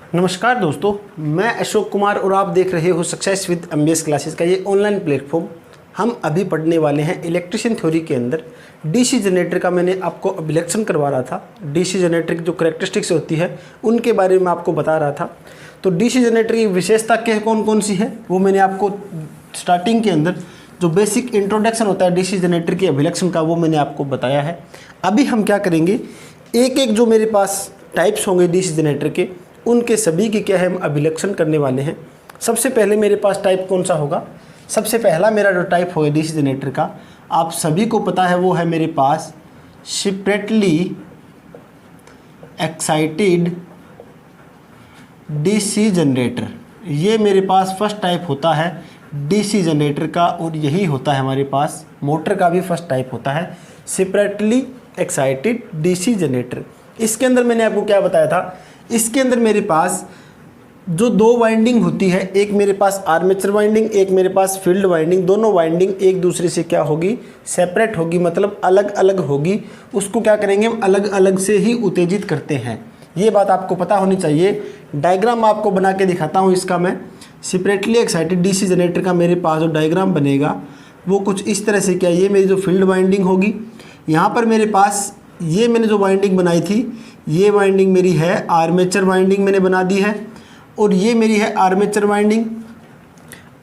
नमस्कार दोस्तों, मैं अशोक कुमार और आप देख रहे हो सक्सेस विद एमबीएस क्लासेस का ये ऑनलाइन प्लेटफॉर्म। हम अभी पढ़ने वाले हैं इलेक्ट्रिशियन थ्योरी के अंदर डीसी जनरेटर का। मैंने आपको अभिलक्षण करवा रहा था, डीसी जनरेटर की जो करैक्टरिस्टिक्स होती है उनके बारे में आपको बता रहा था। तो डीसी जनरेटर की विशेषता क्या कौन कौन सी है वो मैंने आपको स्टार्टिंग के अंदर जो बेसिक इंट्रोडक्शन होता है डीसी जनरेटर के अभिलक्षण का वो मैंने आपको बताया है। अभी हम क्या करेंगे, एक एक जो मेरे पास टाइप्स होंगे डीसी जनरेटर के उनके सभी की क्या है हम अभिलक्षण करने वाले हैं। सबसे पहले मेरे पास टाइप कौन सा होगा, सबसे पहला मेरा जो टाइप होगा डीसी जनरेटर का आप सभी को पता है वो है मेरे पास सेपरेटली एक्साइटेड डीसी जनरेटर। ये मेरे पास फर्स्ट टाइप होता है डीसी जनरेटर का और यही होता है हमारे पास मोटर का भी फर्स्ट टाइप होता है सेपरेटली एक्साइटेड डीसी जनरेटर। इसके अंदर मैंने आपको क्या बताया था, इसके अंदर मेरे पास जो दो वाइंडिंग होती है, एक मेरे पास आर्मेचर वाइंडिंग, एक मेरे पास फील्ड वाइंडिंग। दोनों वाइंडिंग एक दूसरे से क्या होगी, सेपरेट होगी, मतलब अलग अलग होगी। उसको क्या करेंगे हम अलग अलग से ही उत्तेजित करते हैं। ये बात आपको पता होनी चाहिए। डायग्राम आपको बना के दिखाता हूँ इसका मैं। सेपरेटली एक्साइटेड डीसी जनरेटर का मेरे पास जो डायग्राम बनेगा वो कुछ इस तरह से, क्या ये मेरी जो फील्ड वाइंडिंग होगी, यहाँ पर मेरे पास ये मैंने जो वाइंडिंग बनाई थी ये वाइंडिंग मेरी है आर्मेचर वाइंडिंग मैंने बना दी है और ये मेरी है आर्मेचर वाइंडिंग।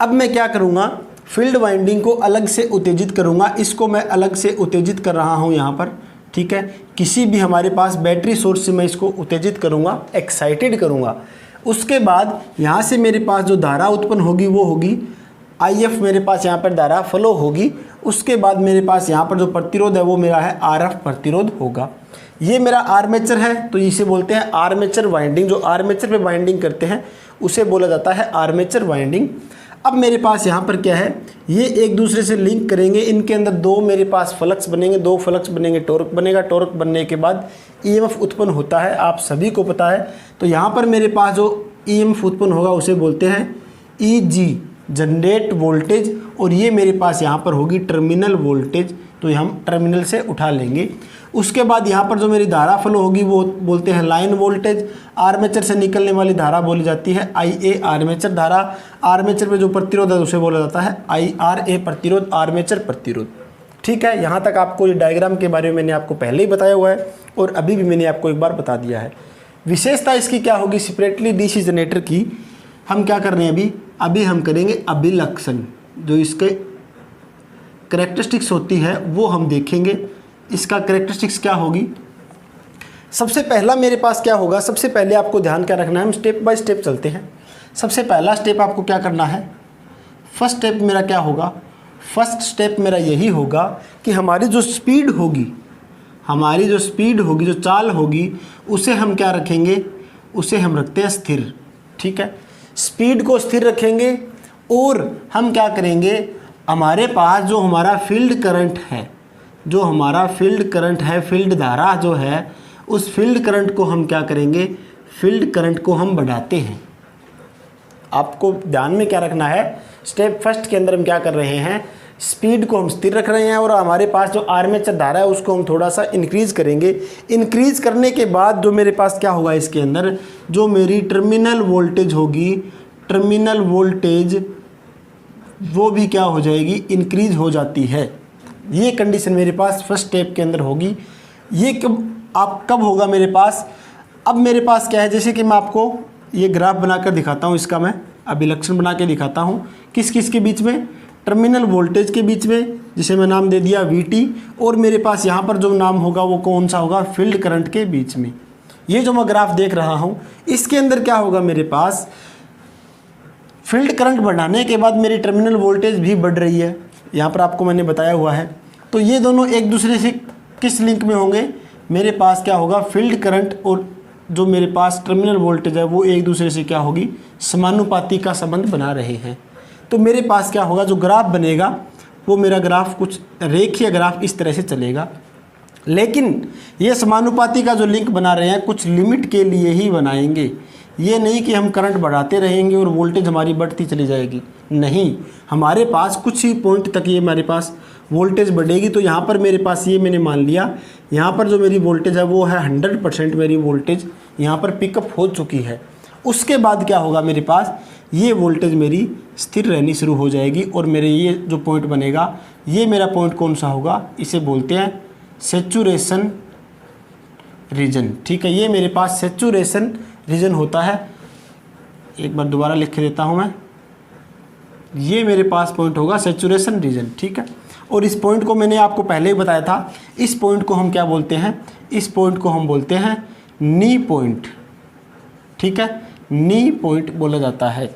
अब मैं क्या करूँगा, फील्ड वाइंडिंग को अलग से उत्तेजित करूँगा। इसको मैं अलग से उत्तेजित कर रहा हूँ यहाँ पर, ठीक है। किसी भी हमारे पास बैटरी सोर्स से मैं इसको उत्तेजित करूँगा, एक्साइटेड करूँगा। उसके बाद यहाँ से मेरे पास जो धारा उत्पन्न होगी वो होगी IF, मेरे पास यहाँ पर धारा फ्लो होगी। उसके बाद मेरे पास यहाँ पर जो प्रतिरोध है वो मेरा है RF प्रतिरोध होगा। ये मेरा आर्मेचर है तो इसे बोलते हैं आर्मेचर वाइंडिंग। जो आर्मेचर पे वाइंडिंग करते हैं उसे बोला जाता है आर्मेचर वाइंडिंग। अब मेरे पास यहाँ पर क्या है, ये एक दूसरे से लिंक करेंगे। इनके अंदर दो मेरे पास फ्लक्स बनेंगे, दो फ्लक्स बनेंगे, टॉर्क बनेगा। टॉर्क बनने के बाद EMF उत्पन्न होता है, आप सभी को पता है। तो यहाँ पर मेरे पास जो EMF उत्पन्न होगा उसे बोलते हैं EG, जनरेट वोल्टेज। और ये मेरे पास यहाँ पर होगी टर्मिनल वोल्टेज, तो हम टर्मिनल से उठा लेंगे। उसके बाद यहाँ पर जो मेरी धारा फ्लो होगी वो बोलते हैं लाइन वोल्टेज। आर्मेचर से निकलने वाली धारा बोली जाती है IA, आर्मेचर धारा। आर्मेचर पे जो प्रतिरोध है उसे बोला जाता है IRA, प्रतिरोध, आर्मेचर प्रतिरोध। ठीक है, यहाँ तक आपको ये डायग्राम के बारे में मैंने आपको पहले ही बताया हुआ है और अभी भी मैंने आपको एक बार बता दिया है। विशेषता इसकी क्या होगी सेपरेटली डीसी जनरेटर की, हम क्या कर रहे हैं अभी हम करेंगे अभिलक्षण। जो इसके करैक्टरिस्टिक्स होती है वो हम देखेंगे। इसका करैक्टरिस्टिक्स क्या होगी, सबसे पहला मेरे पास क्या होगा, सबसे पहले आपको ध्यान क्या रखना है, हम स्टेप बाय स्टेप चलते हैं। सबसे पहला स्टेप आपको क्या करना है, फर्स्ट स्टेप मेरा क्या होगा, फर्स्ट स्टेप मेरा यही होगा कि हमारी जो स्पीड होगी, हमारी जो स्पीड होगी, जो चाल होगी, उसे हम क्या रखेंगे, उसे हम रखते हैं स्थिर। ठीक है, स्पीड को स्थिर रखेंगे और हम क्या करेंगे, हमारे पास जो हमारा फील्ड करंट है, जो हमारा फील्ड करंट है, फील्ड धारा जो है, उस फील्ड करंट को हम क्या करेंगे, फील्ड करंट को हम बढ़ाते हैं। आपको ध्यान में क्या रखना है, स्टेप फर्स्ट के अंदर हम क्या कर रहे हैं, स्पीड को हम स्थिर रख रहे हैं और हमारे पास जो आर्मेचर धारा है उसको हम थोड़ा सा इंक्रीज करेंगे। इंक्रीज करने के बाद जो मेरे पास क्या होगा, इसके अंदर जो मेरी टर्मिनल वोल्टेज होगी, टर्मिनल वोल्टेज वो भी क्या हो जाएगी, इंक्रीज हो जाती है। ये कंडीशन मेरे पास फर्स्ट स्टेप के अंदर होगी। ये कब होगा मेरे पास, अब मेरे पास क्या है, जैसे कि मैं आपको ये ग्राफ बनाकर दिखाता हूँ, इसका मैं अभिलक्षण बना के दिखाता हूँ। किस किस के बीच में, टर्मिनल वोल्टेज के बीच में, जिसे मैं नाम दे दिया VT, और मेरे पास यहाँ पर जो नाम होगा वो कौन सा होगा, फील्ड करंट के बीच में। ये जो मैं ग्राफ देख रहा हूँ इसके अंदर क्या होगा, मेरे पास फील्ड करंट बढ़ाने के बाद मेरी टर्मिनल वोल्टेज भी बढ़ रही है, यहाँ पर आपको मैंने बताया हुआ है। तो ये दोनों एक दूसरे से किस लिंक में होंगे, मेरे पास क्या होगा, फील्ड करंट और जो मेरे पास टर्मिनल वोल्टेज है वो एक दूसरे से क्या होगी, समानुपाती का संबंध बना रहे हैं। तो मेरे पास क्या होगा, जो ग्राफ बनेगा वो मेरा ग्राफ कुछ रेखीय ग्राफ इस तरह से चलेगा। लेकिन ये समानुपाती का जो लिंक बना रहे हैं कुछ लिमिट के लिए ही बनाएंगे। ये नहीं कि हम करंट बढ़ाते रहेंगे और वोल्टेज हमारी बढ़ती चली जाएगी, नहीं, हमारे पास कुछ ही पॉइंट तक ये हमारे पास वोल्टेज बढ़ेगी। तो यहाँ पर मेरे पास ये मैंने मान लिया, यहाँ पर जो मेरी वोल्टेज है वो है 100% मेरी वोल्टेज यहाँ पर पिकअप हो चुकी है। उसके बाद क्या होगा मेरे पास, ये वोल्टेज मेरी स्थिर रहनी शुरू हो जाएगी और मेरे ये जो पॉइंट बनेगा, ये मेरा पॉइंट कौन सा होगा, इसे बोलते हैं सैचुरेशन रीजन। ठीक है, ये मेरे पास सैचुरेशन रीजन होता है। एक बार दोबारा लिख के देता हूँ मैं, ये मेरे पास पॉइंट होगा सैचुरेशन रीजन। ठीक है, और इस पॉइंट को मैंने आपको पहले ही बताया था, इस पॉइंट को हम क्या बोलते हैं, इस पॉइंट को हम बोलते हैं नी पॉइंट। ठीक है, नी पॉइंट बोला जाता है।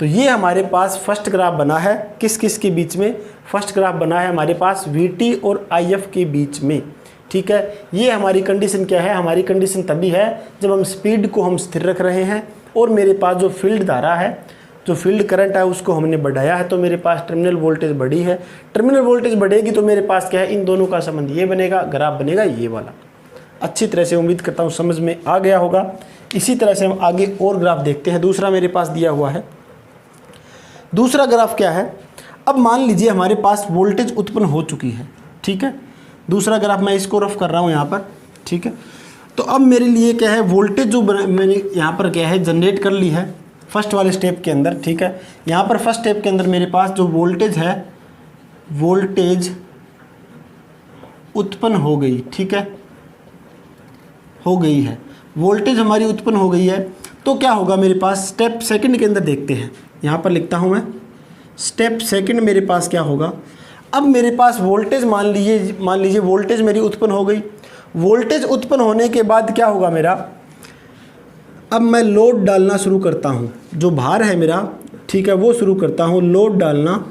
तो ये हमारे पास फर्स्ट ग्राफ बना है, किस किस के बीच में, फर्स्ट ग्राफ बना है हमारे पास VT और IF के बीच में। ठीक है, ये हमारी कंडीशन क्या है, हमारी कंडीशन तभी है जब हम स्पीड को हम स्थिर रख रहे हैं और मेरे पास जो फील्ड धारा है, जो फील्ड करंट है उसको हमने बढ़ाया है, तो मेरे पास टर्मिनल वोल्टेज बढ़ी है। टर्मिनल वोल्टेज बढ़ेगी तो मेरे पास क्या है, इन दोनों का संबंध ये बनेगा, ग्राफ बनेगा ये वाला। अच्छी तरह से उम्मीद करता हूँ समझ में आ गया होगा। इसी तरह से हम आगे और ग्राफ देखते हैं। दूसरा मेरे पास दिया हुआ है, दूसरा ग्राफ क्या है, अब मान लीजिए हमारे पास वोल्टेज उत्पन्न हो चुकी है। ठीक है, दूसरा ग्राफ मैं इसको रफ कर रहा हूँ यहाँ पर। ठीक है, तो अब मेरे लिए क्या है, वोल्टेज जो मैंने यहाँ पर क्या है जनरेट कर ली है फर्स्ट वाले स्टेप के अंदर। ठीक है, यहाँ पर फर्स्ट स्टेप के अंदर मेरे पास जो वोल्टेज है, वोल्टेज उत्पन्न हो गई। ठीक है, हो गई है, वोल्टेज हमारी उत्पन्न हो गई है। तो क्या होगा मेरे पास, स्टेप सेकंड के अंदर देखते हैं, यहाँ पर लिखता हूँ मैं, स्टेप सेकंड मेरे पास क्या होगा। अब मेरे पास वोल्टेज मान लीजिए वोल्टेज मेरी उत्पन्न हो गई। वोल्टेज उत्पन्न होने के बाद क्या होगा मेरा, अब मैं लोड डालना शुरू करता हूँ, जो भार है मेरा, ठीक है, वो शुरू करता हूँ, लोड डालना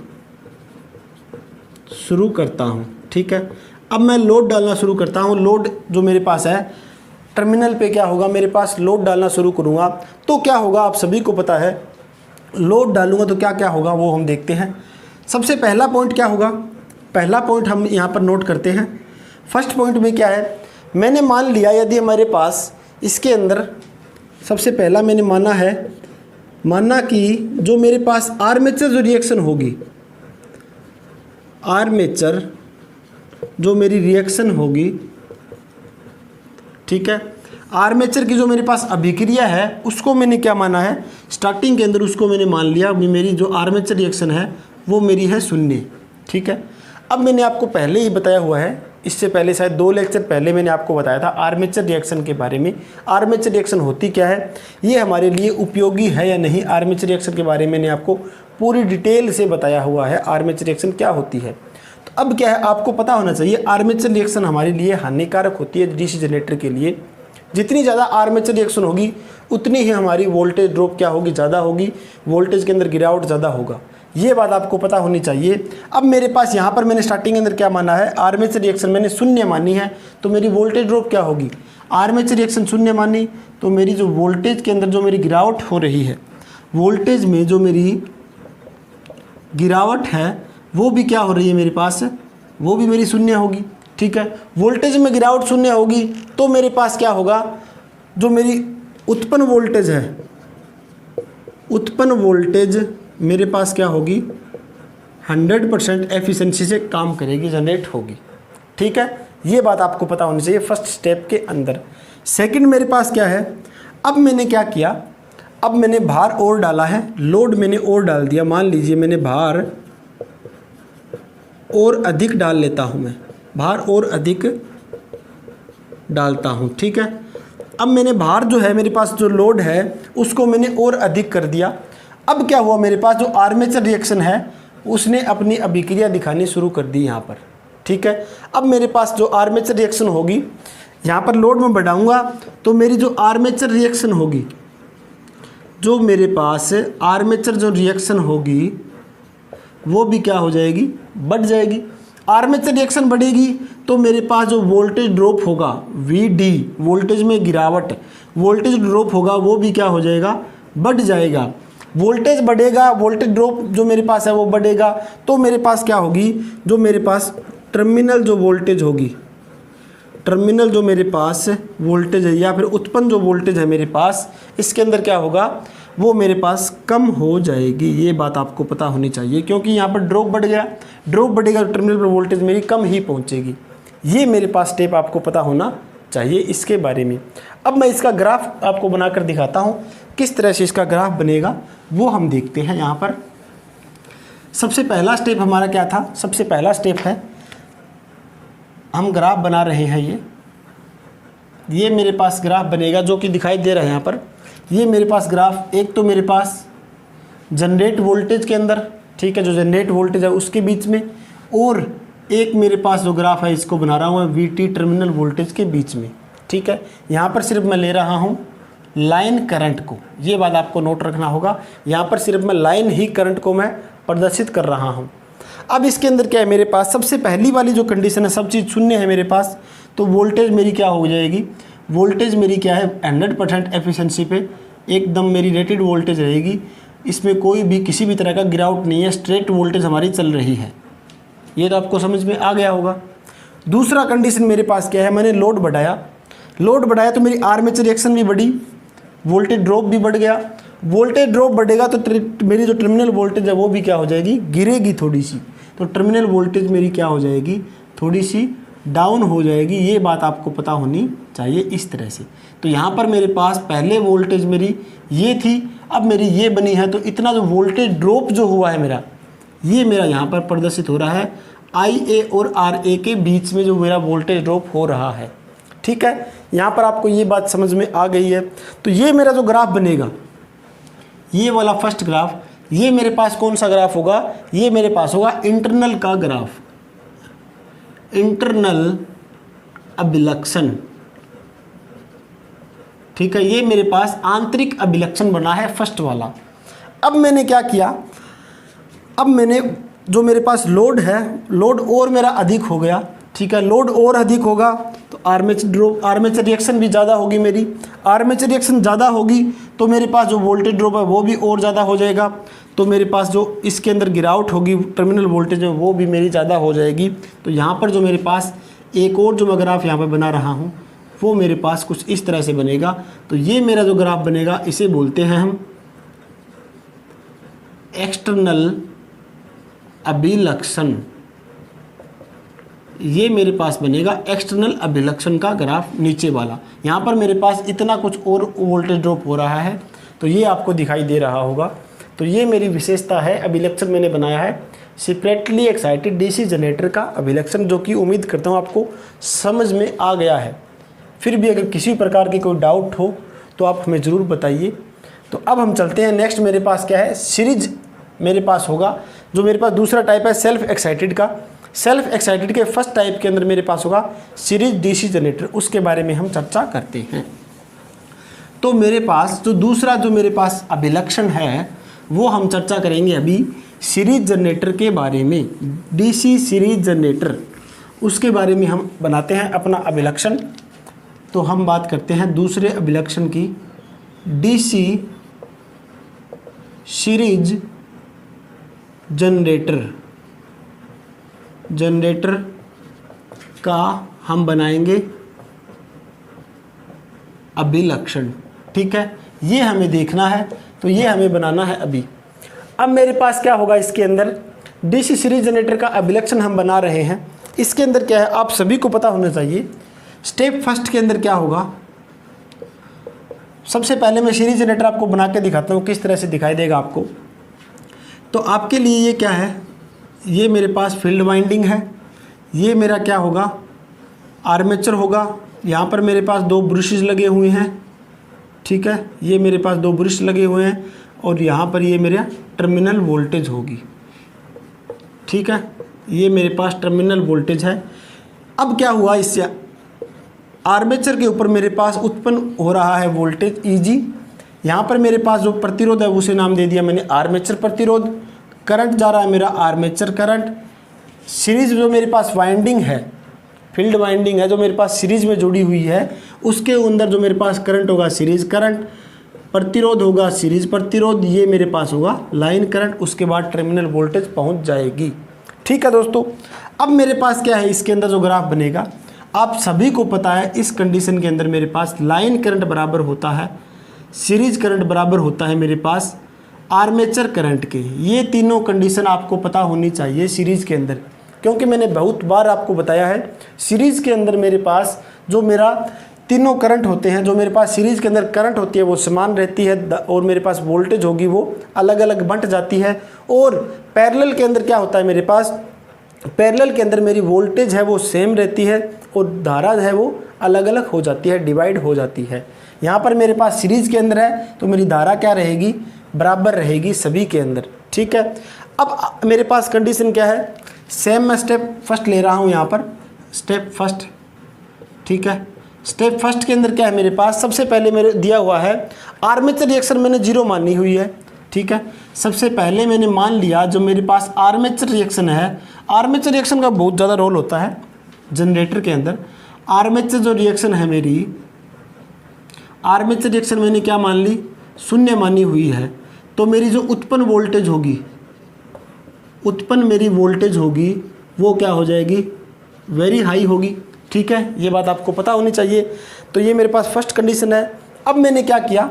शुरू करता हूँ। ठीक है, अब मैं लोड डालना शुरू करता हूँ। लोड जो मेरे पास है टर्मिनल पे क्या होगा, मेरे पास लोड डालना शुरू करूँगा तो क्या होगा, आप सभी को पता है, लोड डालूंगा तो क्या क्या होगा वो हम देखते हैं। सबसे पहला पॉइंट क्या होगा, पहला पॉइंट हम यहाँ पर नोट करते हैं। फर्स्ट पॉइंट में क्या है, मैंने मान लिया यदि हमारे पास इसके अंदर सबसे पहला मैंने माना कि जो मेरे पास आर्मेचर जो रिएक्शन होगी, आर्मेचर जो मेरी रिएक्शन होगी, ठीक है, आर्मेचर की जो मेरे पास अभिक्रिया है उसको मैंने क्या माना है, स्टार्टिंग के अंदर उसको मैंने मान लिया कि मेरी जो आर्मेचर रिएक्शन है वो मेरी है 0। ठीक है, अब मैंने आपको पहले ही बताया हुआ है, इससे पहले शायद 2 लेक्चर पहले मैंने आपको बताया था आर्मेचर रिएक्शन के बारे में। आर्मेचर रिएक्शन होती क्या है, ये हमारे लिए उपयोगी है या नहीं, आर्मेचर रिएक्शन के बारे में मैंने आपको पूरी डिटेल से बताया हुआ है, आर्मेचर रिएक्शन क्या होती है। तो अब क्या है, आपको पता होना चाहिए आर्मेचर रिएक्शन हमारे लिए हानिकारक होती है डीसी जनरेटर के लिए। जितनी ज़्यादा आर्मेचर रिएक्शन होगी उतनी ही हमारी वोल्टेज ड्रॉप क्या होगी, ज़्यादा होगी, वोल्टेज के अंदर गिरावट ज़्यादा होगा, ये बात आपको पता होनी चाहिए। अब मेरे पास यहाँ पर मैंने स्टार्टिंग के अंदर क्या माना है, आर्मेचर रिएक्शन मैंने 0 मानी है, तो मेरी वोल्टेज ड्रॉप क्या होगी, आर्मेचर रिएक्शन 0 मानी तो मेरी जो वोल्टेज के अंदर जो मेरी गिरावट हो रही है, वोल्टेज में जो मेरी गिरावट है वो भी क्या हो रही है मेरे पास, वो भी मेरी 0 होगी। ठीक है, वोल्टेज में गिरावट 0 होगी तो मेरे पास क्या होगा, जो मेरी उत्पन्न वोल्टेज है, उत्पन्न वोल्टेज मेरे पास क्या होगी, 100% एफिशिएंसी से काम करेगी, जनरेट होगी। ठीक है, ये बात आपको पता होनी चाहिए फर्स्ट स्टेप के अंदर। सेकंड मेरे पास क्या है, अब मैंने क्या किया, अब मैंने भार और डाला है, लोड मैंने और डाल दिया। मान लीजिए मैंने भार और अधिक डाल लेता हूँ, मैं भार और अधिक डालता हूँ। ठीक है, अब मैंने भार जो है मेरे पास जो लोड है उसको मैंने और अधिक कर दिया। अब क्या हुआ, मेरे पास जो आर्मेचर रिएक्शन है उसने अपनी अभिक्रिया दिखानी शुरू कर दी यहाँ पर। ठीक है, अब मेरे पास जो आर्मेचर रिएक्शन होगी, यहाँ पर लोड में बढ़ाऊँगा तो मेरी जो आर्मेचर रिएक्शन होगी, जो मेरे पास आर्मेचर जो रिएक्शन होगी वो भी क्या हो जाएगी, बढ़ जाएगी। आर्मेचर रिएक्शन बढ़ेगी तो मेरे पास जो वोल्टेज ड्रॉप होगा VD, वोल्टेज में गिरावट, वोल्टेज ड्रॉप होगा वो भी क्या हो जाएगा, बढ़ जाएगा। वोल्टेज बढ़ेगा, वोल्टेज ड्रॉप जो मेरे पास है वो बढ़ेगा, तो मेरे पास क्या होगी, जो मेरे पास टर्मिनल जो वोल्टेज होगी, टर्मिनल जो मेरे पास वोल्टेज है या फिर उत्पन्न जो वोल्टेज है मेरे पास, इसके अंदर क्या होगा, वो मेरे पास कम हो जाएगी। ये बात आपको पता होनी चाहिए, क्योंकि यहाँ पर ड्रॉप बढ़ गया, ड्रॉप बढ़ेगा तो टर्मिनल पर वोल्टेज मेरी कम ही पहुँचेगी। ये मेरे पास स्टेप आपको पता होना चाहिए इसके बारे में। अब मैं इसका ग्राफ आपको बनाकर दिखाता हूँ किस तरह से इसका ग्राफ बनेगा वो हम देखते हैं। यहाँ पर सबसे पहला स्टेप हमारा क्या था, सबसे पहला स्टेप है हम ग्राफ बना रहे हैं। ये मेरे पास ग्राफ बनेगा जो कि दिखाई दे रहा है यहाँ पर। ये मेरे पास ग्राफ, एक तो मेरे पास जनरेट वोल्टेज के अंदर, ठीक है, जो जनरेट वोल्टेज है उसके बीच में, और एक मेरे पास जो ग्राफ है इसको बना रहा हूँ मैं VT टर्मिनल वोल्टेज के बीच में, ठीक है। यहाँ पर सिर्फ मैं ले रहा हूँ लाइन करंट को, ये बात आपको नोट रखना होगा। यहाँ पर सिर्फ मैं लाइन ही करंट को मैं प्रदर्शित कर रहा हूँ। अब इसके अंदर क्या है, मेरे पास सबसे पहली वाली जो कंडीशन है, सब चीज़ शून्य है मेरे पास, तो वोल्टेज मेरी क्या हो जाएगी, वोल्टेज मेरी क्या है 100% एफिशिएंसी पे एकदम मेरी रेटेड वोल्टेज रहेगी। इसमें कोई भी किसी भी तरह का गिरावट नहीं है, स्ट्रेट वोल्टेज हमारी चल रही है। ये तो आपको समझ में आ गया होगा। दूसरा कंडीशन मेरे पास क्या है, मैंने लोड बढ़ाया तो मेरी आर्मेचर रिएक्शन भी बढ़ी, वोल्टेज ड्रॉप भी बढ़ गया। वोल्टेज ड्रॉप बढ़ेगा तो मेरी जो टर्मिनल वोल्टेज है वो भी क्या हो जाएगी, गिरेगी थोड़ी सी। तो टर्मिनल वोल्टेज मेरी क्या हो जाएगी, थोड़ी सी डाउन हो जाएगी। ये बात आपको पता होनी चाहिए इस तरह से। तो यहाँ पर मेरे पास पहले वोल्टेज मेरी ये थी, अब मेरी ये बनी है, तो इतना जो वोल्टेज ड्रॉप जो हुआ है मेरा, ये मेरा यहाँ पर प्रदर्शित हो रहा है IA और RA के बीच में जो मेरा वोल्टेज ड्रॉप हो रहा है, ठीक है। यहाँ पर आपको ये बात समझ में आ गई है। तो ये मेरा जो ग्राफ बनेगा, ये वाला फर्स्ट ग्राफ, ये मेरे पास कौन सा ग्राफ होगा, ये मेरे पास होगा इंटरनल का ग्राफ, इंटरनल अभिलक्षण, ठीक है। ये मेरे पास आंतरिक अभिलक्षण बना है फर्स्ट वाला। अब मैंने क्या किया, अब मैंने जो मेरे पास लोड है, लोड और मेरा अधिक हो गया, ठीक है। लोड और अधिक होगा तो आर्मेचर रिएक्शन भी ज़्यादा होगी मेरी। आर्मेचर रिएक्शन ज़्यादा होगी तो मेरे पास जो वोल्टेज ड्रॉप है वो भी और ज़्यादा हो जाएगा। तो मेरे पास जो इसके अंदर गिरावट होगी टर्मिनल वोल्टेज में वो भी मेरी ज़्यादा हो जाएगी। तो यहाँ पर जो मेरे पास एक और जो मैं ग्राफ यहाँ पर बना रहा हूँ वो मेरे पास कुछ इस तरह से बनेगा। तो ये मेरा जो ग्राफ बनेगा इसे बोलते हैं हम एक्सटर्नल अभिलक्षण। ये मेरे पास बनेगा एक्सटर्नल अभिलक्षण का ग्राफ नीचे वाला। यहाँ पर मेरे पास इतना कुछ और वोल्टेज ड्रॉप हो रहा है तो ये आपको दिखाई दे रहा होगा। तो ये मेरी विशेषता है, अभिलक्षण मैंने बनाया है सेपरेटली एक्साइटेड डीसी जनरेटर का अभिलक्षण, जो कि उम्मीद करता हूँ आपको समझ में आ गया है। फिर भी अगर किसी प्रकार की कोई डाउट हो तो आप हमें ज़रूर बताइए। तो अब हम चलते हैं नेक्स्ट, मेरे पास क्या है, सीरीज मेरे पास होगा। जो मेरे पास दूसरा टाइप है सेल्फ एक्साइटेड का। सेल्फ एक्साइटेड के फर्स्ट टाइप के अंदर मेरे पास होगा सीरीज डीसी जनरेटर, उसके बारे में हम चर्चा करते हैं। तो मेरे पास जो दूसरा जो मेरे पास अभिलक्षण है वो हम चर्चा करेंगे अभी सीरीज जनरेटर के बारे में। डीसी सीरीज जनरेटर, उसके बारे में हम बनाते हैं अपना अभिलक्षण। तो हम बात करते हैं दूसरे अभिलक्षण की, डीसी सीरीज जनरेटर का हम बनाएंगे अभिलक्षण, ठीक है। ये हमें देखना है, तो ये हमें बनाना है अभी। अब मेरे पास क्या होगा, इसके अंदर डीसी सीरीज जनरेटर का अभिलक्षण हम बना रहे हैं। इसके अंदर क्या है आप सभी को पता होना चाहिए। स्टेप फर्स्ट के अंदर क्या होगा, सबसे पहले मैं सीरीज जनरेटर आपको बना के दिखाता हूँ किस तरह से दिखाई देगा आपको। तो आपके लिए ये क्या है, ये मेरे पास फील्ड वाइंडिंग है, ये मेरा क्या होगा आर्मेचर होगा। यहाँ पर मेरे पास दो ब्रशेस लगे हुए हैं, ठीक है, ये मेरे पास दो ब्रश लगे हुए हैं, और यहाँ पर ये मेरा टर्मिनल वोल्टेज होगी, ठीक है। ये मेरे पास टर्मिनल वोल्टेज है। अब क्या हुआ, इससे आर्मेचर के ऊपर मेरे पास उत्पन्न हो रहा है वोल्टेज EG। यहाँ पर मेरे पास जो प्रतिरोध है उसे नाम दे दिया मैंने आर्मेचर प्रतिरोध। करंट जा रहा है मेरा आर्मेचर करंट। सीरीज जो मेरे पास वाइंडिंग है, फील्ड वाइंडिंग है जो मेरे पास सीरीज में जुड़ी हुई है, उसके अंदर जो मेरे पास करंट होगा सीरीज करंट, प्रतिरोध होगा सीरीज प्रतिरोध, ये मेरे पास होगा लाइन करंट। उसके बाद टर्मिनल वोल्टेज पहुंच जाएगी, ठीक है दोस्तों। अब मेरे पास क्या है, इसके अंदर जो ग्राफ बनेगा आप सभी को पता है, इस कंडीशन के अंदर मेरे पास लाइन करंट बराबर होता है सीरीज करंट बराबर होता है मेरे पास आर्मेचर करंट के। ये तीनों कंडीशन आपको पता होनी चाहिए सीरीज के अंदर, क्योंकि मैंने बहुत बार आपको बताया है सीरीज के अंदर मेरे पास जो मेरा तीनों करंट होते हैं, जो मेरे पास सीरीज़ के अंदर करंट होती है वो समान रहती है और मेरे पास वोल्टेज होगी वो अलग अलग बंट जाती है। और पैरेलल के अंदर क्या होता है मेरे पास, पैरेलल के अंदर मेरी वोल्टेज है वो सेम रहती है और धारा है वो अलग अलग हो जाती है, डिवाइड हो जाती है। यहाँ पर मेरे पास सीरीज़ के अंदर है तो मेरी धारा क्या रहेगी, बराबर रहेगी सभी के अंदर, ठीक है। अब मेरे पास कंडीशन क्या है, सेम मैं स्टेप फर्स्ट ले रहा हूँ यहाँ पर, स्टेप फर्स्ट, ठीक है। स्टेप फर्स्ट के अंदर क्या है मेरे पास, सबसे पहले मेरे दिया हुआ है आर्मेचर रिएक्शन मैंने 0 मानी हुई है, ठीक है। सबसे पहले मैंने मान लिया जो मेरे पास आर्मेचर रिएक्शन है, आर्मेचर रिएक्शन का बहुत ज़्यादा रोल होता है जनरेटर के अंदर। आर्मेचर जो रिएक्शन है मेरी, आर्मेचर रिएक्शन मैंने क्या मान ली, 0 मानी हुई है। तो मेरी जो उत्पन्न वोल्टेज होगी, उत्पन्न मेरी वोल्टेज होगी वो क्या हो जाएगी, वेरी हाई होगी, ठीक है। ये बात आपको पता होनी चाहिए। तो ये मेरे पास फर्स्ट कंडीशन है। अब मैंने क्या किया,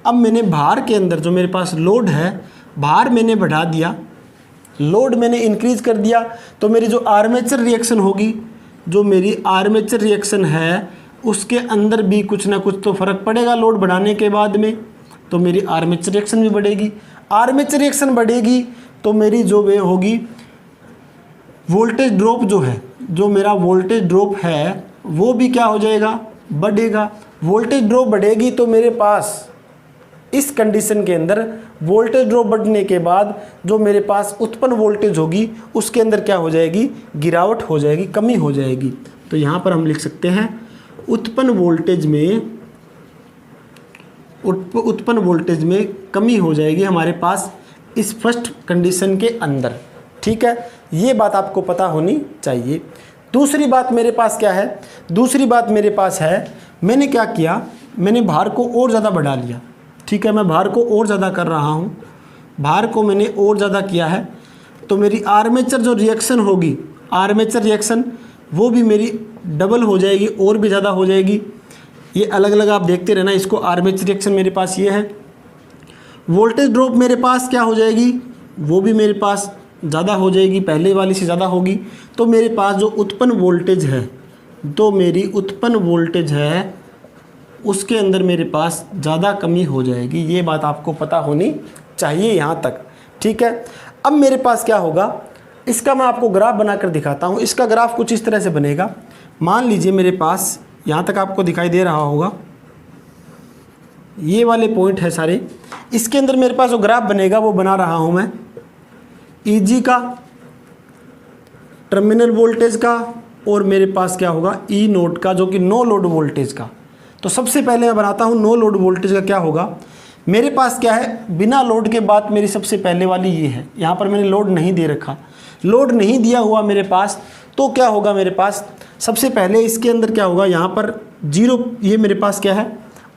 अब मैंने भार के अंदर जो मेरे पास लोड है, भार मैंने बढ़ा दिया, लोड मैंने इंक्रीज कर दिया। तो मेरी जो आर्मेचर रिएक्शन होगी, जो मेरी आर्मेचर रिएक्शन है उसके अंदर भी कुछ ना कुछ तो फ़र्क पड़ेगा लोड बढ़ाने के बाद में, तो मेरी आर्मेचर रिएक्शन भी बढ़ेगी। आर्मेचर रिएक्शन बढ़ेगी तो मेरी जो वे होगी वोल्टेज ड्रॉप जो है, जो मेरा वोल्टेज ड्रॉप है वो भी क्या हो जाएगा, बढ़ेगा। वोल्टेज ड्रॉप बढ़ेगी तो मेरे पास इस कंडीशन के अंदर वोल्टेज ड्रॉप बढ़ने के बाद जो मेरे पास उत्पन्न वोल्टेज होगी उसके अंदर क्या हो जाएगी, गिरावट हो जाएगी, कमी हो जाएगी। तो यहाँ पर हम लिख सकते हैं उत्पन्न वोल्टेज में कमी हो जाएगी हमारे पास इस फर्स्ट कंडीशन के अंदर, ठीक है। ये बात आपको पता होनी चाहिए। दूसरी बात मेरे पास क्या है, दूसरी बात मेरे पास है, मैंने क्या किया, मैंने भार को और ज़्यादा बढ़ा लिया, ठीक है। मैं भार को और ज़्यादा कर रहा हूँ, भार को मैंने और ज़्यादा किया है। तो मेरी आर्मेचर जो रिएक्शन होगी, आर्मेचर रिएक्शन वो भी मेरी डबल हो जाएगी और भी ज़्यादा हो जाएगी। ये अलग अलग आप देखते रहना इसको। आर्मेचर रिएक्शन मेरे पास ये है। वोल्टेज ड्रॉप मेरे पास क्या हो जाएगी, वो भी मेरे पास ज़्यादा हो जाएगी, पहले वाली से ज़्यादा होगी। तो मेरे पास जो उत्पन्न वोल्टेज है, तो मेरी उत्पन्न वोल्टेज है उसके अंदर मेरे पास ज़्यादा कमी हो जाएगी। ये बात आपको पता होनी चाहिए यहाँ तक, ठीक है। अब मेरे पास क्या होगा, इसका मैं आपको ग्राफ बनाकर दिखाता हूँ। इसका ग्राफ कुछ इस तरह से बनेगा। मान लीजिए मेरे पास यहाँ तक आपको दिखाई दे रहा होगा, ये वाले पॉइंट है सारे। इसके अंदर मेरे पास जो ग्राफ बनेगा वो बना रहा हूँ मैं ईजी का, टर्मिनल वोल्टेज का, और मेरे पास क्या होगा ई नोड का, जो कि नो लोड वोल्टेज का। तो सबसे पहले मैं बनाता हूँ नो लोड वोल्टेज का। क्या होगा मेरे पास, क्या है, बिना लोड के बाद मेरी सबसे पहले वाली ये है। यहाँ पर मैंने लोड नहीं दे रखा, लोड नहीं दिया हुआ मेरे पास। तो क्या होगा मेरे पास, सबसे पहले इसके अंदर क्या होगा, यहाँ पर 0, ये मेरे पास क्या है,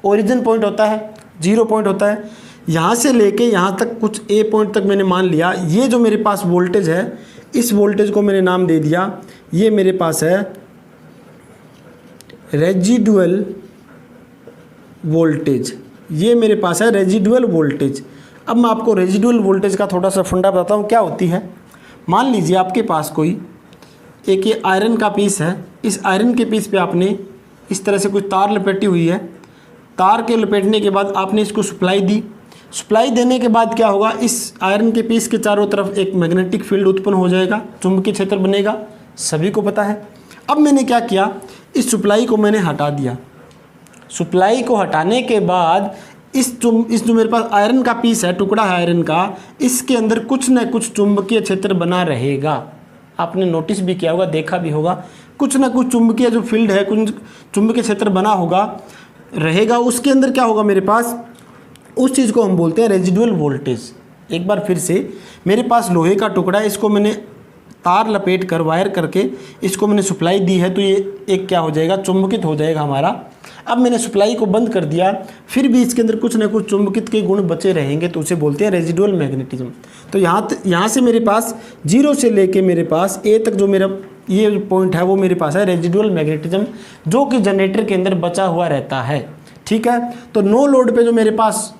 ओरिजिन पॉइंट होता है, 0 पॉइंट होता है। यहाँ से लेके यहाँ तक कुछ ए पॉइंट तक मैंने मान लिया। ये जो मेरे पास वोल्टेज है, इस वोल्टेज को मैंने नाम दे दिया, ये मेरे पास है रेजिडुअल वोल्टेज। ये मेरे पास है रेजिडुअल वोल्टेज। अब मैं आपको रेजिडुअल वोल्टेज का थोड़ा सा फंडा बताता हूँ क्या होती है। मान लीजिए आपके पास कोई एक ये आयरन का पीस है, इस आयरन के पीस पे आपने इस तरह से कुछ तार लपेटी हुई है। तार के लपेटने के बाद आपने इसको सप्लाई दी। सप्लाई देने के बाद क्या होगा, इस आयरन के पीस के चारों तरफ एक मैग्नेटिक फील्ड उत्पन्न हो जाएगा, चुंबकीय क्षेत्र बनेगा, सभी को पता है। अब मैंने क्या किया, इस सप्लाई को मैंने हटा दिया। सप्लाई को हटाने के बाद इस जो मेरे पास आयरन का पीस है, टुकड़ा है आयरन का, इसके अंदर कुछ न कुछ चुंबकीय क्षेत्र बना रहेगा। आपने नोटिस भी किया होगा, देखा भी होगा, कुछ ना कुछ चुंबकीय जो फील्ड है, कुछ चुंबकीय क्षेत्र बना होगा, रहेगा। उसके अंदर क्या होगा मेरे पास, उस चीज़ को हम बोलते हैं रेजिडुअल वोल्टेज। एक बार फिर से, मेरे पास लोहे का टुकड़ा है, इसको मैंने तार लपेट कर वायर करके इसको मैंने सप्लाई दी है, तो ये एक क्या हो जाएगा, चुंबकित हो जाएगा हमारा। अब मैंने सप्लाई को बंद कर दिया, फिर भी इसके अंदर कुछ ना कुछ चुंबकित के गुण बचे रहेंगे, तो उसे बोलते हैं रेजिडुअल मैग्नेटिज्म। तो यहाँ से मेरे पास 0 से लेके मेरे पास ए तक जो मेरा ये पॉइंट है वो मेरे पास है रेजिडुअल मैग्नेटिज्म, जो कि जनरेटर के अंदर बचा हुआ रहता है, ठीक है। तो नो लोड पे जो मेरे पास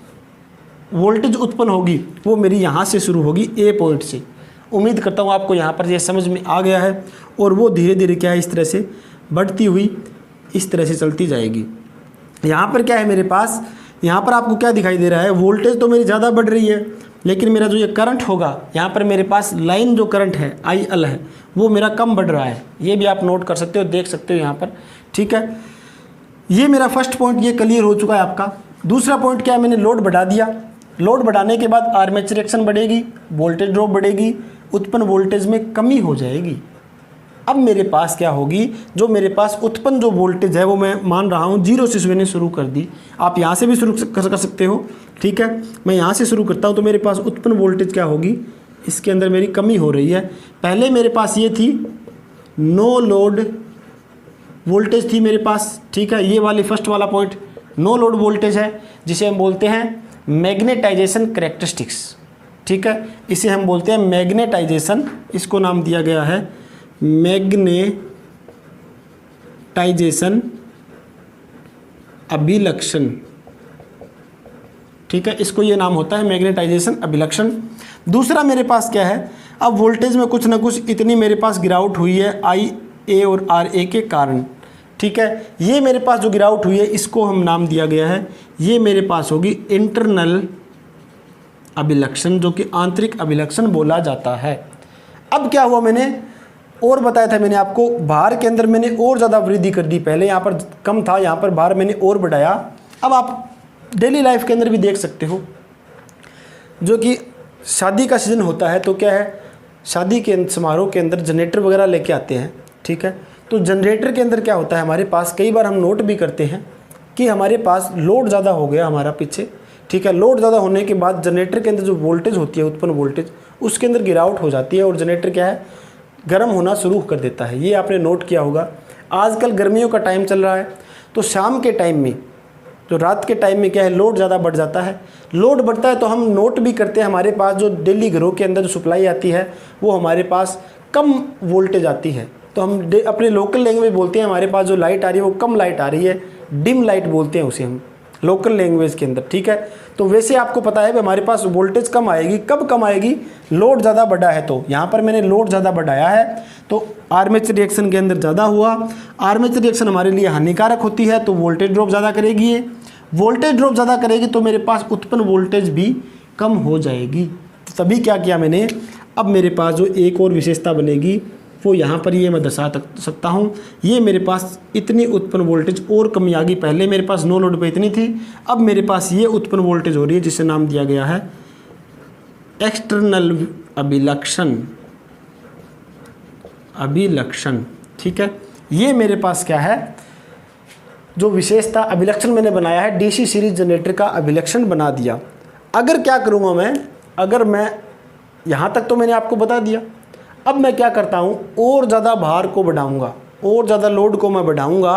वोल्टेज उत्पन्न होगी वो मेरी यहाँ से शुरू होगी, ए पॉइंट से। उम्मीद करता हूँ आपको यहाँ पर ये समझ में आ गया है, और वो धीरे धीरे क्या है, इस तरह से बढ़ती हुई इस तरह से चलती जाएगी। यहाँ पर क्या है मेरे पास, यहाँ पर आपको क्या दिखाई दे रहा है, वोल्टेज तो मेरी ज़्यादा बढ़ रही है, लेकिन मेरा जो ये करंट होगा यहाँ पर मेरे पास लाइन जो करंट है IL है वो मेरा कम बढ़ रहा है। ये भी आप नोट कर सकते हो, देख सकते हो यहाँ पर, ठीक है। ये मेरा फर्स्ट पॉइंट ये क्लियर हो चुका है आपका। दूसरा पॉइंट क्या है, मैंने लोड बढ़ा दिया। लोड बढ़ाने के बाद आर्मेचर रिएक्शन बढ़ेगी, वोल्टेज ड्रॉप बढ़ेगी, उत्पन्न वोल्टेज में कमी हो जाएगी। अब मेरे पास क्या होगी, जो मेरे पास उत्पन्न जो वोल्टेज है वो मैं मान रहा हूँ 0 से मैंने शुरू कर दी। आप यहाँ से भी शुरू कर सकते हो, ठीक है। मैं यहाँ से शुरू करता हूँ तो मेरे पास उत्पन्न वोल्टेज क्या होगी, इसके अंदर मेरी कमी हो रही है। पहले मेरे पास ये थी नो लोड वोल्टेज थी मेरे पास, ठीक है। ये वाली फर्स्ट वाला पॉइंट नो लोड वोल्टेज है, जिसे हम बोलते हैं मैग्नेटाइजेशन कैरेक्टरिस्टिक्स, ठीक है। इसे हम बोलते हैं मैग्नेटाइजेशन, इसको नाम दिया गया है मैग्नेटाइजेशन अभिलक्षण, ठीक है। इसको ये नाम होता है मैग्नेटाइजेशन अभिलक्षण। दूसरा मेरे पास क्या है, अब वोल्टेज में कुछ ना कुछ इतनी मेरे पास गिरावट हुई है IA और RA के कारण, ठीक है। ये मेरे पास जो गिरावट हुई है इसको हम नाम दिया गया है, ये मेरे पास होगी इंटरनल अभिलक्षण, जो कि आंतरिक अभिलक्षण बोला जाता है। अब क्या हुआ, मैंने और बताया था मैंने आपको, भार के अंदर मैंने और ज़्यादा वृद्धि कर दी। पहले यहाँ पर कम था, यहाँ पर भार मैंने और बढ़ाया। अब आप डेली लाइफ के अंदर भी देख सकते हो, जो कि शादी का सीज़न होता है तो क्या है, शादी के समारोह के अंदर जनरेटर वगैरह लेके आते हैं, ठीक है। तो जनरेटर के अंदर क्या होता है हमारे पास, कई बार हम नोट भी करते हैं कि हमारे पास लोड ज़्यादा हो गया हमारा पीछे, ठीक है। लोड ज़्यादा होने के बाद जनरेटर के अंदर जो वोल्टेज होती है, उत्पन्न वोल्टेज, उसके अंदर गिरावट हो जाती है और जनरेटर क्या है, गर्म होना शुरू कर देता है। ये आपने नोट किया होगा। आजकल गर्मियों का टाइम चल रहा है, तो शाम के टाइम में, जो रात के टाइम में क्या है, लोड ज़्यादा बढ़ जाता है। लोड बढ़ता है तो हम नोट भी करते हैं, हमारे पास जो डेली घरों के अंदर जो सप्लाई आती है वो हमारे पास कम वोल्टेज आती है। तो हम अपने लोकल लैंग्वेज बोलते हैं, हमारे पास जो लाइट आ रही है वो कम लाइट आ रही है, डिम लाइट बोलते हैं उसे हम लोकल लैंग्वेज के अंदर, ठीक है। तो वैसे आपको पता है कि हमारे पास वोल्टेज कम आएगी, कब कम आएगी, लोड ज़्यादा बढ़ा है। तो यहाँ पर मैंने लोड ज़्यादा बढ़ाया है तो आर्मेचर रिएक्शन के अंदर ज़्यादा हुआ। आर्मेचर रिएक्शन हमारे लिए हानिकारक होती है तो वोल्टेज ड्रॉप ज़्यादा करेगी। ये वोल्टेज ड्रॉप ज़्यादा करेगी तो मेरे पास उत्पन्न वोल्टेज भी कम हो जाएगी। तो तभी क्या किया मैंने, अब मेरे पास जो एक और विशेषता बनेगी वो यहाँ पर ये मैं दर्शा सकता हूँ। ये मेरे पास इतनी उत्पन्न वोल्टेज और कमी आ गई। पहले मेरे पास नो लोड पे इतनी थी, अब मेरे पास ये उत्पन्न वोल्टेज हो रही है, जिसे नाम दिया गया है एक्सटर्नल अभिलक्षण, ठीक है। ये मेरे पास क्या है, जो विशेषता अभिलक्षण मैंने बनाया है, DC सीरीज जनरेटर का अभिलक्षण बना दिया। अगर क्या करूँगा मैं, अगर मैं यहाँ तक तो मैंने आपको बता दिया, अब मैं क्या करता हूँ, और ज़्यादा भार को बढ़ाऊँगा, और ज़्यादा लोड को मैं बढ़ाऊँगा,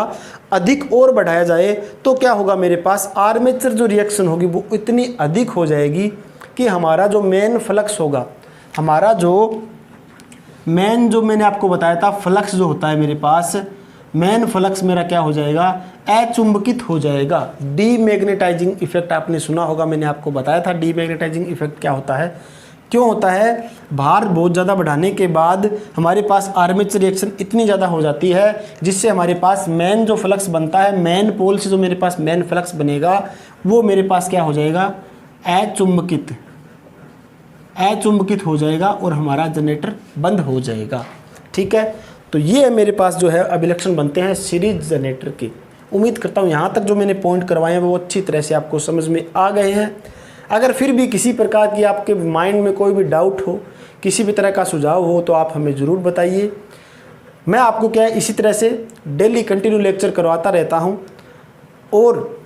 अधिक और बढ़ाया जाए तो क्या होगा, मेरे पास आर्मेचर जो रिएक्शन होगी वो इतनी अधिक हो जाएगी कि हमारा जो मेन फ्लक्स होगा, हमारा जो मेन जो मैंने आपको बताया था फ्लक्स जो होता है मेरे पास, मेन फ्लक्स मेरा क्या हो जाएगा, अचुंबकित हो जाएगा। डीमैग्नेटाइजिंग इफेक्ट आपने सुना होगा, मैंने आपको बताया था डीमैग्नेटाइजिंग इफेक्ट क्या होता है, क्यों होता है। भार बहुत ज़्यादा बढ़ाने के बाद हमारे पास आर्मेचर रिएक्शन इतनी ज़्यादा हो जाती है जिससे हमारे पास मेन जो फ्लक्स बनता है, मेन पोल से जो मेरे पास मेन फ्लक्स बनेगा वो मेरे पास क्या हो जाएगा, अचुंबकित हो जाएगा और हमारा जनरेटर बंद हो जाएगा, ठीक है। तो ये मेरे पास जो है अभिलक्षण बनते हैं सीरीज जनरेटर के। उम्मीद करता हूँ यहाँ तक जो मैंने पॉइंट करवाए हैं वो अच्छी तरह से आपको समझ में आ गए हैं। अगर फिर भी किसी प्रकार की आपके माइंड में कोई भी डाउट हो, किसी भी तरह का सुझाव हो तो आप हमें ज़रूर बताइए। मैं आपको क्या है इसी तरह से डेली कंटिन्यू लेक्चर करवाता रहता हूं। और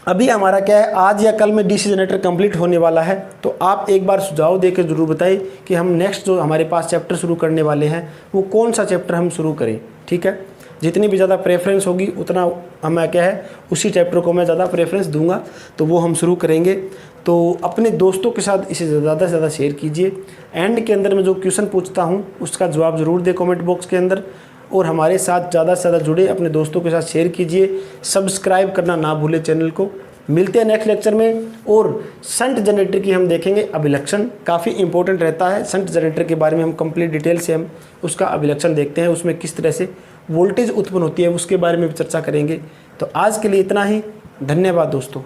अभी हमारा क्या है, आज या कल में डीसी जनरेटर कंप्लीट होने वाला है, तो आप एक बार सुझाव देकर ज़रूर बताइए कि हम नेक्स्ट जो हमारे पास चैप्टर शुरू करने वाले हैं वो कौन सा चैप्टर हम शुरू करें, ठीक है। जितनी भी ज़्यादा प्रेफरेंस होगी उतना हमें क्या है उसी चैप्टर को मैं ज़्यादा प्रेफरेंस दूंगा, तो वो हम शुरू करेंगे। तो अपने दोस्तों के साथ इसे ज़्यादा से ज़्यादा शेयर कीजिए। एंड के अंदर मैं जो क्वेश्चन पूछता हूँ उसका जवाब ज़रूर दें कमेंट बॉक्स के अंदर, और हमारे साथ ज़्यादा से ज़्यादा जुड़े, अपने दोस्तों के साथ शेयर कीजिए। सब्सक्राइब करना ना भूलें चैनल को। मिलते हैं नेक्स्ट लेक्चर में, और शंट जनरेटर की हम देखेंगे अभिलक्षण, काफ़ी इंपॉर्टेंट रहता है। शंट जनरेटर के बारे में हम कंप्लीट डिटेल से हम उसका अभिलक्षण देखते हैं, उसमें किस तरह से वोल्टेज उत्पन्न होती है उसके बारे में चर्चा करेंगे। तो आज के लिए इतना ही। धन्यवाद दोस्तों।